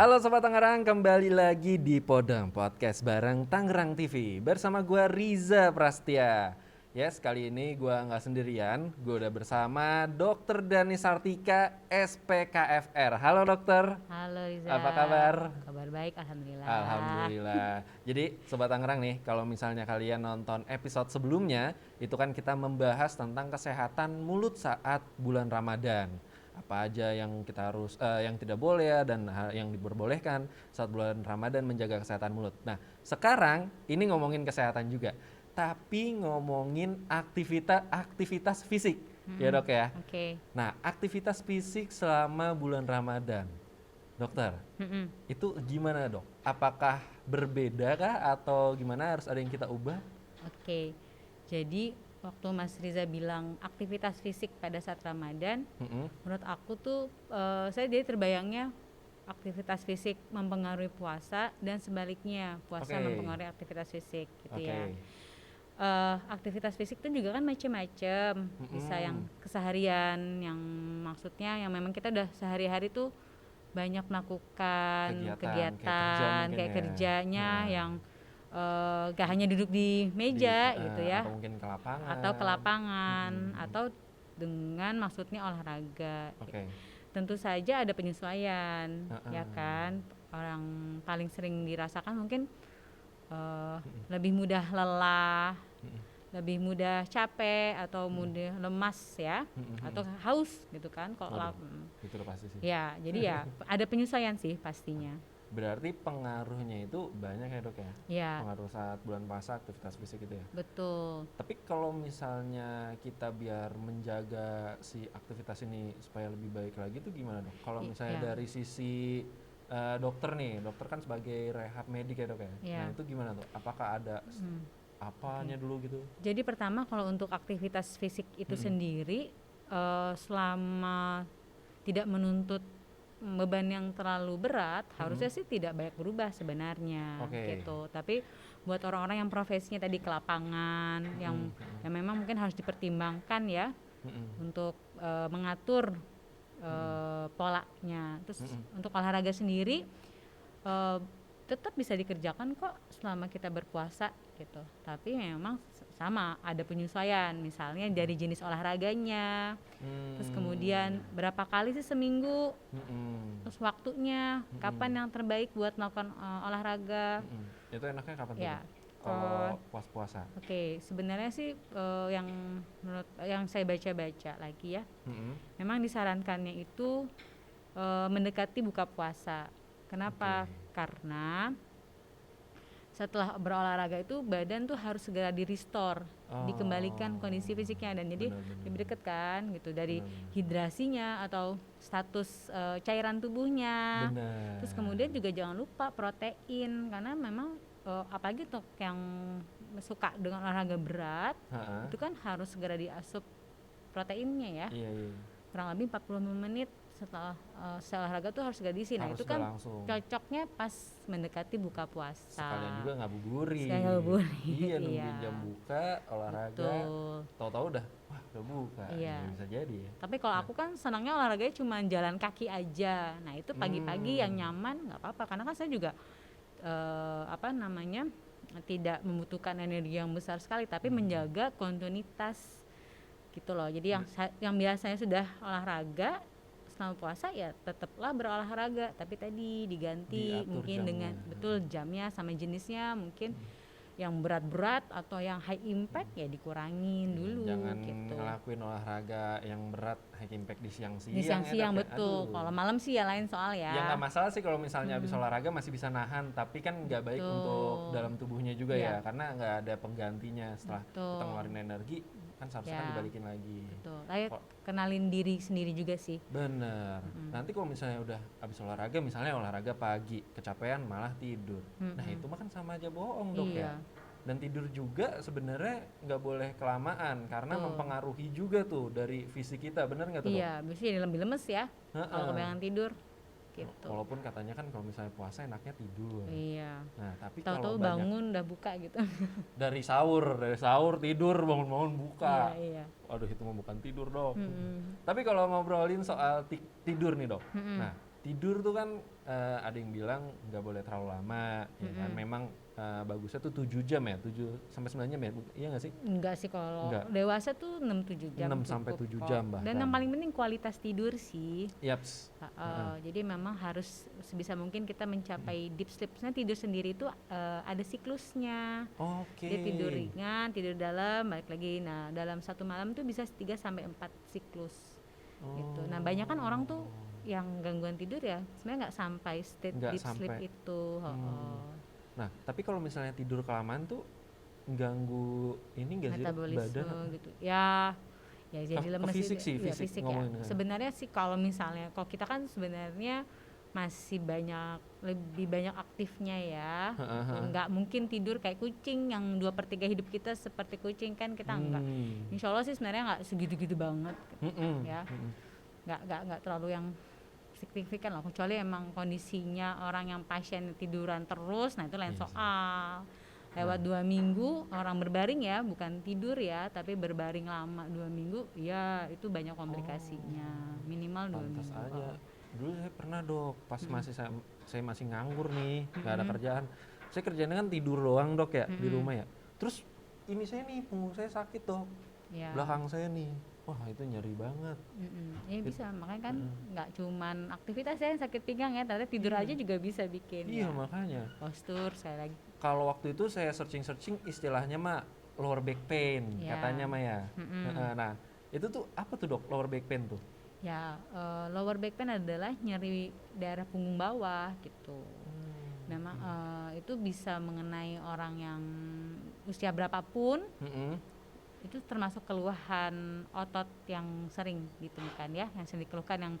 Halo Sobat Tangerang, kembali lagi di Podang Podcast bareng Tangerang TV bersama gue Riza Prastia. Yes, kali ini gue nggak sendirian, gue udah bersama Dr. Dani Sartika, SPKFR. Halo dokter. Halo Riza. Apa kabar? Kabar baik, alhamdulillah. Alhamdulillah. Jadi Sobat Tangerang nih, kalau misalnya kalian nonton episode sebelumnya, itu kan kita membahas tentang kesehatan mulut saat bulan Ramadan. Apa aja yang kita harus yang tidak boleh ya, dan yang diperbolehkan saat bulan Ramadan menjaga kesehatan mulut. Nah, sekarang ini ngomongin kesehatan juga, tapi ngomongin aktivitas fisik. Ya dok ya. Oke. Nah, aktivitas fisik selama bulan Ramadan, dokter, itu gimana dok? Apakah berbeda kah atau gimana, harus ada yang kita ubah? Oke. Jadi waktu Mas Riza bilang aktivitas fisik pada saat Ramadan, menurut aku tuh saya jadi terbayangnya aktivitas fisik mempengaruhi puasa dan sebaliknya puasa Oke. mempengaruhi aktivitas fisik gitu Oke. ya. Aktivitas fisik itu juga kan macam-macam, bisa yang keseharian, yang maksudnya yang memang kita udah sehari-hari tuh banyak melakukan kegiatan kayak kerjanya yang gak hanya duduk di meja gitu ya, atau mungkin ke lapangan, atau dengan maksudnya olahraga. Oke. Tentu saja ada penyesuaian, ya kan. Orang paling sering dirasakan mungkin lebih mudah lelah, lebih mudah capek atau mudah lemas ya, atau haus gitu kan kalau itu udah pasti sih. ya. Jadi ya ada penyesuaian sih pastinya. Berarti pengaruhnya itu banyak ya dok ya? Ya, Pengaruh saat bulan puasa aktivitas fisik itu ya? betul. Tapi kalau misalnya kita biar menjaga si aktivitas ini supaya lebih baik lagi tuh gimana dok? Kalau misalnya dari sisi dokter nih, dokter kan sebagai rehab medik ya dok ya? Nah itu gimana tuh? Apakah ada apanya dulu gitu? Jadi pertama kalau untuk aktivitas fisik itu sendiri, selama tidak menuntut beban yang terlalu berat, harusnya sih tidak banyak berubah sebenarnya gitu. Tapi buat orang-orang yang profesinya tadi ke lapangan, yang memang mungkin harus dipertimbangkan ya untuk mengatur polanya. Terus untuk olahraga sendiri tetap bisa dikerjakan kok selama kita berpuasa gitu. Tapi memang sama, ada penyesuaian, misalnya dari jenis olahraganya, terus kemudian berapa kali sih seminggu, terus waktunya, kapan yang terbaik buat melakukan olahraga. Itu enaknya kapan tuh? Ya, kalau puasa? Oke, sebenarnya sih yang saya baca-baca lagi ya, memang disarankannya itu mendekati buka puasa. Kenapa? Karena setelah berolahraga itu badan tuh harus segera di-restore, dikembalikan kondisi fisiknya, dan jadi lebih dekat kan gitu dari hidrasinya atau status cairan tubuhnya. Terus kemudian juga jangan lupa protein, karena memang apalagi untuk yang suka dengan olahraga berat, itu kan harus segera diasup proteinnya ya. Kurang lebih 40 menit setelah olahraga tuh harus segera diisi. Nah itu kan langsung cocoknya pas mendekati buka puasa. Sekalian juga ngabuburit. Iya, nungguin jam buka olahraga. Tahu-tahu udah buka. Bisa jadi ya. Tapi kalau aku kan senangnya olahraganya cuma jalan kaki aja. Nah itu pagi-pagi yang nyaman nggak apa-apa, karena kan saya juga tidak membutuhkan energi yang besar sekali, tapi menjaga kontinuitas gitu loh. Jadi yang biasanya sudah olahraga selama puasa ya tetaplah berolahraga, tapi tadi diganti mungkin dengan jamnya sama jenisnya, mungkin yang berat-berat atau yang high impact ya dikurangin dulu. Jangan gitu. ngelakuin olahraga yang berat high impact di siang-siang. Di siang-siang betul. Kalau malam sih ya lain soal ya. Ya nggak masalah sih kalau misalnya habis olahraga masih bisa nahan, tapi kan nggak baik untuk dalam tubuhnya juga ya, karena nggak ada penggantinya setelah kita ngeluarin energi. Kan seharusnya kan dibalikin lagi. Betul. Kenalin diri sendiri juga sih. Bener. Nanti kalau misalnya udah habis olahraga, misalnya olahraga pagi, kecapean malah tidur. Nah itu mah kan sama aja bohong dok ya. Dan tidur juga sebenarnya nggak boleh kelamaan, karena mempengaruhi juga tuh dari fisik kita, bener nggak tuh dok? Iya, bisa jadi lebih lemes ya kalau kebanyakan tidur. Gitu. Walaupun katanya kan kalau misalnya puasa enaknya tidur. Iya. Nah tapi tahu-tahu bangun udah buka gitu. Dari sahur tidur, bangun buka. Iya. Waduh itu mah bukan tidur dok. Tapi kalau ngobrolin soal tidur nih dok, nah tidur tuh kan ada yang bilang nggak boleh terlalu lama, ya kan? Memang bagusnya tuh 7 jam ya, 7 sampai 9 jam ya, iya nggak sih? Enggak sih, kalau Enggak, dewasa tuh 6-7 jam 6 sampai 7 cukup kok. jam Dan bahkan. yang paling penting kualitas tidur sih. Yaps. Heeh. Jadi memang harus sebisa mungkin kita mencapai deep sleep. Sebenarnya tidur sendiri itu ada siklusnya. Oke. Dia tidur ringan, tidur dalam, balik lagi. Nah, dalam satu malam tuh bisa 3 sampai 4 siklus gitu. Nah, banyak kan orang tuh yang gangguan tidur ya sebenarnya nggak sampai state Nggak deep sleep sampai. itu. Nah, tapi kalau misalnya tidur kelamaan tuh ganggu ini nggak sih, Dok? Metabolisme Badan? gitu ya. Ya jadi Ke lemes fisik gitu sih, ya, fisik fisik ya. ngomongin. Sebenarnya sih kalau misalnya kalau kita kan sebenarnya masih lebih banyak aktifnya ya gitu. Nggak mungkin tidur kayak kucing yang 2/3 hidup kita seperti kucing, kan kita enggak. Insya Allah sih sebenarnya nggak segitu-gitu banget ya, nggak terlalu yang signifikan lah, kecuali emang kondisinya orang yang pasien tiduran terus, nah itu lain soal. Lewat 2 minggu orang berbaring ya, bukan tidur ya, tapi berbaring lama 2 minggu, ya itu banyak komplikasinya. Minimal 2 Pantas minggu. aja. Dulu saya pernah, Dok, pas saya masih nganggur nih, nggak ada kerjaan. Saya kerjanya kan tidur doang, Dok, ya, di rumah ya. Terus ini saya nih, punggung saya sakit, Dok. Ya. Belakang saya nih. Wah, itu nyeri banget. Ya bisa, makanya kan nggak cuman aktivitas ya yang sakit pinggang ya, ternyata tidur aja juga bisa bikin Iya, ya. makanya. Postur sekali lagi. Kalau waktu itu saya searching istilahnya mah lower back pain, katanya mah ya. Nah, itu tuh apa tuh, Dok, lower back pain tuh? Ya, lower back pain adalah nyeri daerah punggung bawah gitu. Memang itu bisa mengenai orang yang usia berapapun. Itu termasuk keluhan otot yang sering ditemukan ya, yang sering dikeluhkan, yang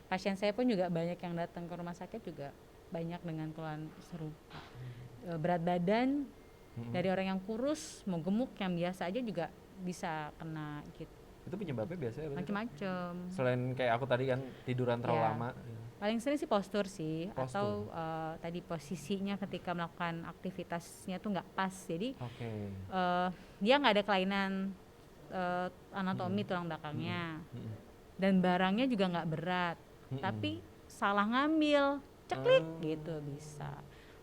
pasien saya pun juga banyak yang datang ke rumah sakit juga banyak dengan keluhan serupa. Berat badan dari orang yang kurus mau gemuk yang biasa aja juga bisa kena gitu. Itu penyebabnya biasanya apa sih, Dok? Macem-macem. Selain kayak aku tadi kan tiduran terlalu lama. Paling sering sih postur sih, Postur. atau tadi posisinya ketika melakukan aktivitasnya tuh nggak pas, jadi dia nggak ada kelainan anatomi tulang belakangnya, dan barangnya juga nggak berat, tapi salah ngambil, ceklik gitu bisa.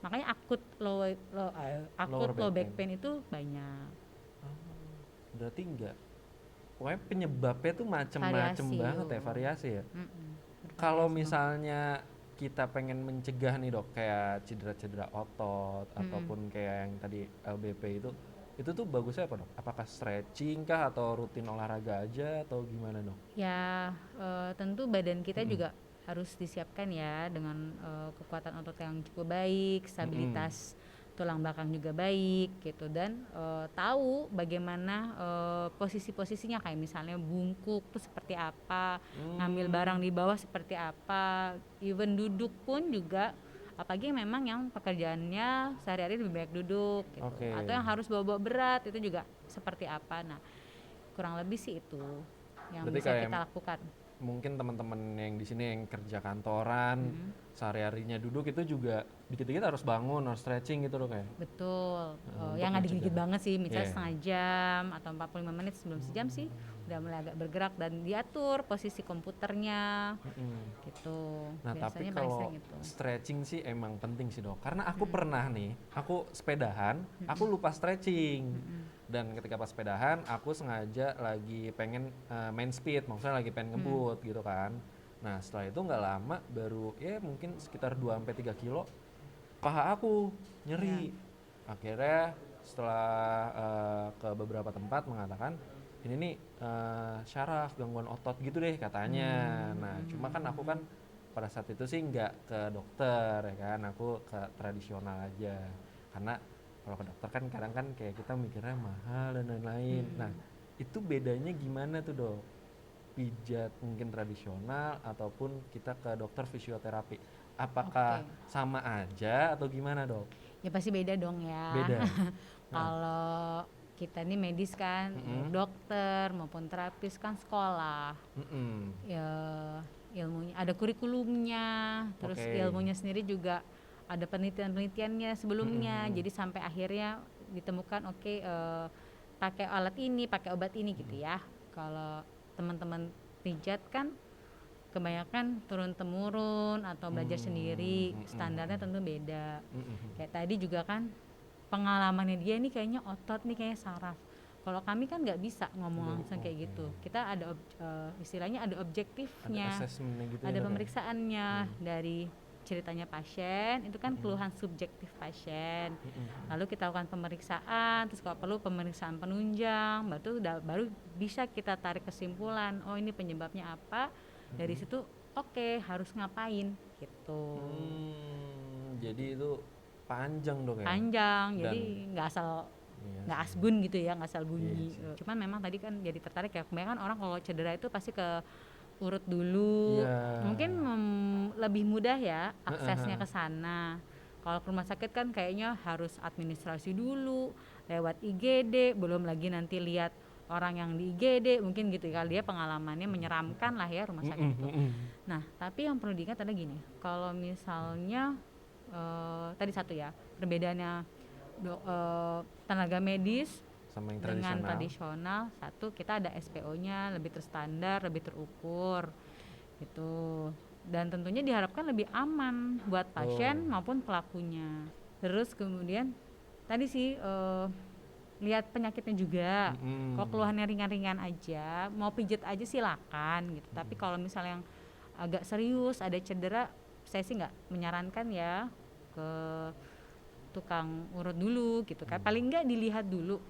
Makanya akut low back pain itu banyak. Berarti enggak, pokoknya penyebabnya tuh macem-macem banget ya, variasi ya. Kalau misalnya kita pengen mencegah nih, Dok, kayak cedera-cedera otot ataupun kayak yang tadi LBP itu tuh bagusnya apa, Dok? Apakah stretching kah atau rutin olahraga aja atau gimana, Dok? Ya tentu badan kita juga harus disiapkan ya dengan kekuatan otot yang cukup baik, stabilitas tulang belakang juga baik gitu, dan tahu bagaimana posisi-posisinya, kayak misalnya bungkuk tuh seperti apa, ngambil barang di bawah seperti apa, even duduk pun juga, apalagi memang yang pekerjaannya sehari-hari lebih banyak duduk gitu, atau yang harus bawa-bawa berat itu juga seperti apa. Nah, kurang lebih sih itu yang berarti bisa kita lakukan. Mungkin teman-teman yang di sini yang kerja kantoran, sehari-harinya duduk, itu juga dikit-dikit harus bangun, harus stretching gitu, Dok, kayak. Betul. Yang nggak dikit-dikit banget sih, misalnya setengah jam atau 45 menit sebelum sejam sih udah mulai agak bergerak dan diatur posisi komputernya gitu. Nah, biasanya tapi kalau stretching sih emang penting sih, Dok, karena aku pernah nih, aku sepedahan, aku lupa stretching. Dan ketika pas sepedahan, aku sengaja lagi pengen main speed, maksudnya lagi pengen ngebut gitu kan. Nah, setelah itu nggak lama, baru ya mungkin sekitar 2-3 kilo, paha aku nyeri. Akhirnya setelah ke beberapa tempat mengatakan, ini nih syaraf, gangguan otot gitu deh katanya. Nah, cuma kan aku kan pada saat itu sih nggak ke dokter ya kan, aku ke tradisional aja. Karena kalau ke dokter kan kadang kan kayak kita mikirnya mahal dan lain-lain. Nah, itu bedanya gimana tuh, Dok? Pijat mungkin tradisional ataupun kita ke dokter fisioterapi. Apakah sama aja atau gimana, Dok? Ya pasti beda dong ya. Beda. Kalau kita ini medis kan, dokter maupun terapis kan sekolah. Ya ilmunya ada kurikulumnya, terus ilmunya sendiri juga ada penelitiannya sebelumnya, jadi sampai akhirnya ditemukan pakai alat ini, pakai obat ini gitu ya. Kalau teman-teman pijat kan ke kebanyakan turun temurun atau belajar sendiri, standarnya tentu beda. Kayak tadi juga kan pengalamannya dia ini kayaknya otot nih, kayaknya saraf. Kalau kami kan nggak bisa ngomong langsung kayak gitu. Kita ada istilahnya ada objektifnya, Ada assessment gitu ada ya, Dok, ya? pemeriksaannya dari ceritanya pasien, itu kan keluhan subjektif pasien. Lalu kita lakukan pemeriksaan, terus kalau perlu pemeriksaan penunjang, baru bisa kita tarik kesimpulan, oh ini penyebabnya apa. Dari situ oke, harus ngapain gitu. Jadi itu panjang dong ya? Panjang, Dan- jadi nggak asal Iya nggak sih. asbun gitu ya, nggak asal bunyi. Iya sih. Cuman memang tadi kan jadi tertarik ya, kebanyakan orang kalau cedera itu pasti ke urut dulu. Iya. Mungkin lebih mudah ya aksesnya ke sana. Kalau ke rumah sakit kan kayaknya harus administrasi dulu, lewat IGD, belum lagi nanti lihat orang yang di IGD, mungkin gitu kali dia pengalamannya menyeramkan lah ya rumah sakit itu. Nah, tapi yang perlu diingat adalah gini, kalau misalnya tadi satu ya, perbedaannya tenaga medis Sama yang dengan tradisional. tradisional, satu kita ada SPO-nya lebih terstandar, lebih terukur gitu, dan tentunya diharapkan lebih aman buat pasien maupun pelakunya. Terus kemudian tadi sih lihat penyakitnya juga. Kalau keluhannya ringan-ringan aja, mau pijet aja silakan gitu. Tapi kalau misalnya yang agak serius, ada cedera, saya sih nggak menyarankan ya ke tukang urut dulu gitu kan. Paling nggak dilihat dulu.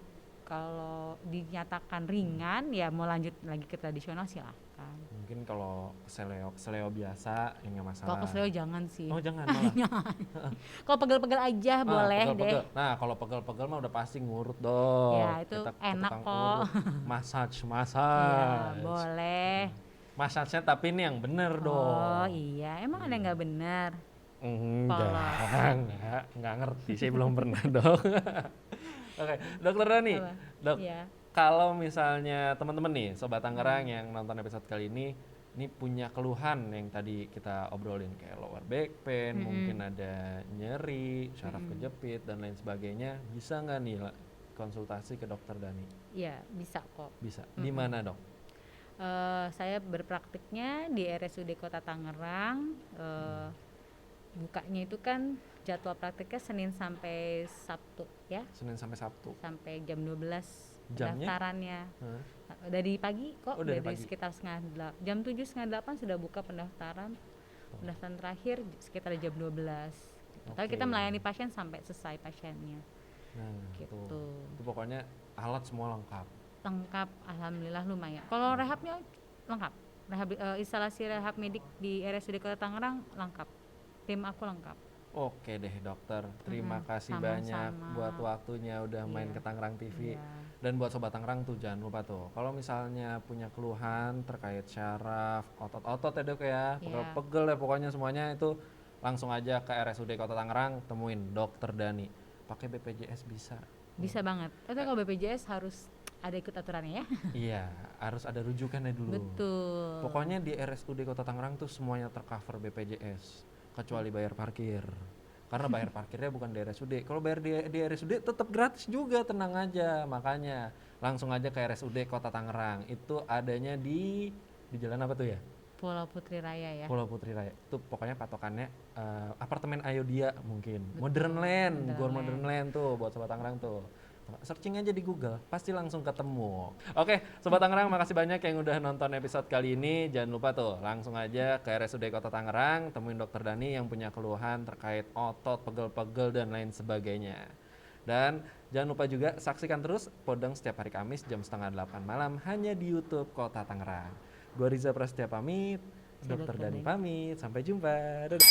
Kalau dinyatakan ringan ya mau lanjut lagi ke tradisional silakan. Mungkin kalau seleo biasa ya nggak masalah. Kalau kesleo jangan sih. Oh jangan malah. Kalau pegel-pegel aja boleh pegel-pegel. deh. Nah kalau pegel-pegel mah udah pasti ngurut dong. Ya, itu Kita ke enak tukang kok. urut. Massage. Ya, boleh. Massage-nya tapi ini yang bener dong. Oh iya, emang ada yang nggak benar? Enggak ngerti, saya belum pernah dok. Oke, dokter Dani, Apa? dok, Iya. kalau misalnya teman-teman nih, Sobat Tangerang yang nonton episode kali ini punya keluhan yang tadi kita obrolin kayak lower back pain, mungkin ada nyeri, syaraf kejepit dan lain sebagainya, bisa nggak nih konsultasi ke dokter Dani? Iya, bisa kok. Bisa. Di mana dok? Saya berpraktiknya di RSUD Kota Tangerang. Bukanya itu kan jadwal praktiknya Senin sampai Sabtu ya, Senin sampai Sabtu. sampai jam 12 Jamnya? pendaftarannya. Hah? Dari pagi kok, Oh, dari dari pagi. sekitar jam 7 setengah 8 sudah buka pendaftaran. Pendaftaran terakhir sekitar jam 12. Tapi kita Oke. melayani pasien sampai selesai pasiennya. Nah, Gitu. Itu pokoknya alat semua lengkap. Lengkap, alhamdulillah lumayan. Kalau rehabnya lengkap. Instalasi rehab medik di RSUD Kota Tangerang lengkap. Tim aku lengkap. Oke deh dokter, terima kasih sama-sama. banyak buat waktunya udah main Iya. ke Tangerang TV. Iya. Dan buat Sobat Tangerang tuh jangan lupa tuh, kalau misalnya punya keluhan terkait syaraf, otot-otot ya dok ya, Iya. pegel ya pokoknya semuanya itu langsung aja ke RSUD Kota Tangerang, temuin dokter Dani. Pakai BPJS bisa. Bisa banget. Tapi kalau BPJS harus ada ikut aturannya ya. Iya, harus ada rujukannya dulu. Betul. Pokoknya di RSUD Kota Tangerang tuh semuanya tercover BPJS kecuali bayar parkir. Karena bayar parkirnya bukan di RSUD. Kalau bayar di RSUD tetap gratis juga, tenang aja. Makanya langsung aja ke RSUD Kota Tangerang. Itu adanya di jalan apa tuh ya? Pulau Putri Raya ya. Pulau Putri Raya. Itu pokoknya patokannya apartemen Ayodhya mungkin. Modern Land, Gor Modern Land tuh buat Sobat Tangerang tuh. Searching aja di Google, pasti langsung ketemu. Oke, Sobat Tangerang, makasih banyak yang udah nonton episode kali ini. Jangan lupa tuh, langsung aja ke RSUD Kota Tangerang, temuin dokter Dani yang punya keluhan terkait otot, pegel-pegel, dan lain sebagainya. Dan jangan lupa juga saksikan terus Podeng setiap hari Kamis jam 7:30 malam hanya di YouTube Kota Tangerang. Gua Riza Prasetya pamit, Saya dokter Dr. Dani Dani. pamit, sampai jumpa. Dadah.